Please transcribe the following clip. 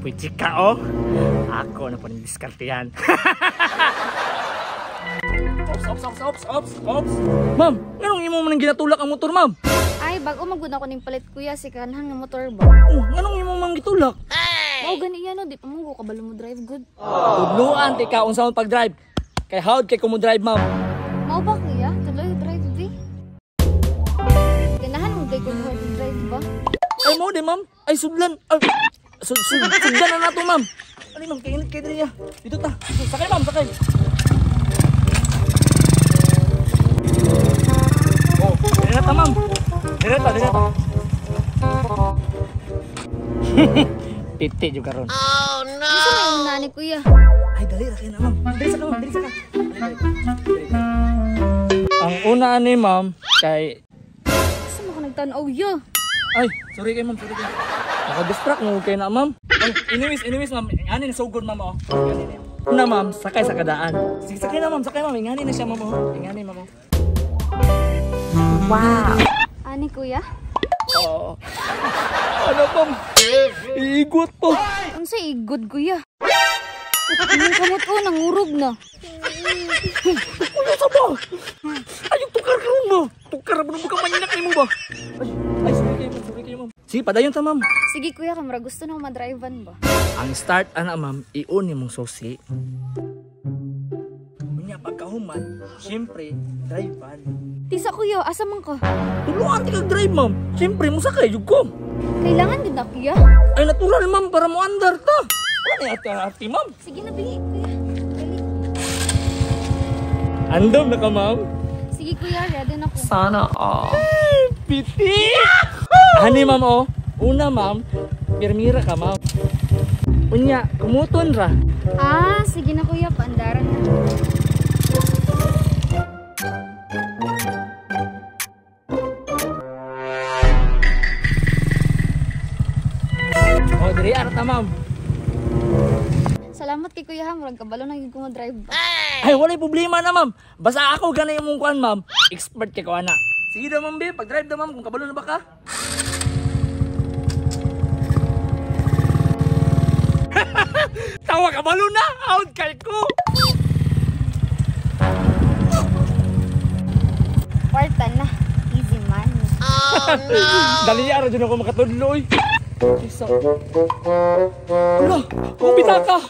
Apoy chika oh. Ako na po ng diskarte yan. Ops. Ma'am, anong imo man ginatulak ang motor, ma'am? Ay, bago maguna ko ning palit kuya si kanhan nga motor ba? Oh, anong imo man gitulak? Mao gani yan no, di pa mo kabalo mo drive good. Tudluan ti ka unsa man pag-drive. Kay howd kay kumo drive, ma'am. Mao ba kuya? Tuloy drive di. Ganahan mo kay kun drive ba? Ay mo de, ma'am. Ay sudlan. Sudlan na nato, ma'am. Ani ma'am, kainit kay diri. Dito ta. Sakay, ma'am, sakay. Oh, direta, ma'am. Direta. Titi juga ron. Oh no. Ano sa may nani kuya? Ay dali ra kay na, ma'am. Dali sa ka. Ang una ani, ma'am, kay Sa mo ka nagtan-aw yo. ay, sorry kay ma'am, Naka-distract mo kay na, ma'am. Ay, anyways, ma'am. Ingani na so good, ma'am, oh. Una, ma'am, sakay sa kadaan. Sige, sakay na, ma'am. Ingani na siya, ma'am, oh. Ingani, ma'am, oh. Wow. Ani kuya? Oo. Ano, ma'am? Iigot po. Unsa igod kuya? Ang kamot ko nangurog na. Ano sa ba? Ay, yung tukar ka ron, ba? Tukar mo ka manyinak mo ba? Ay, sorry kayo, ma'am. Sige, padayon ta, ma'am. Sige kuya, kamara gusto na madrivean ba? Ang start, ana, ma'am, ion yung mong susi. Kunya, pagkahuman, syempre, drive-an. Tisa kuya, asa man ka? Tuluan ti kag drive, ma'am. Siyempre, musakay jud ko. Kailangan din na kuya. Ay natural, ma'am, para mo andar ta. Wala na ati, ma'am. Sige na, bili kuya. Dali. Andam na ka, ma'am. Sige kuya, ready na ko. Sana all. Piti! Hani, ma'am, oh. Una, ma'am, pirmira ka, ma'am. Unya, kumuton ra. Ah, sige na kuya, paandaran na. Oh, diri ara ta, ma'am. Salamat kay kuya ha, murag kabalo na yung drive ba. Ay, walay problema na, ma'am. Basta ako ganay imong kuan, ma'am. Expert kay ko ana. Sige daw, ma'am, be. Pag-drive daw, ma'am, kung kabalo na ba ka? Tawa kabalo na! Out kay ko! Kwarta na. Easy man. Oh no! Dali ara dyan ako makatudlo, oy. Isa. Wala, kumita ka.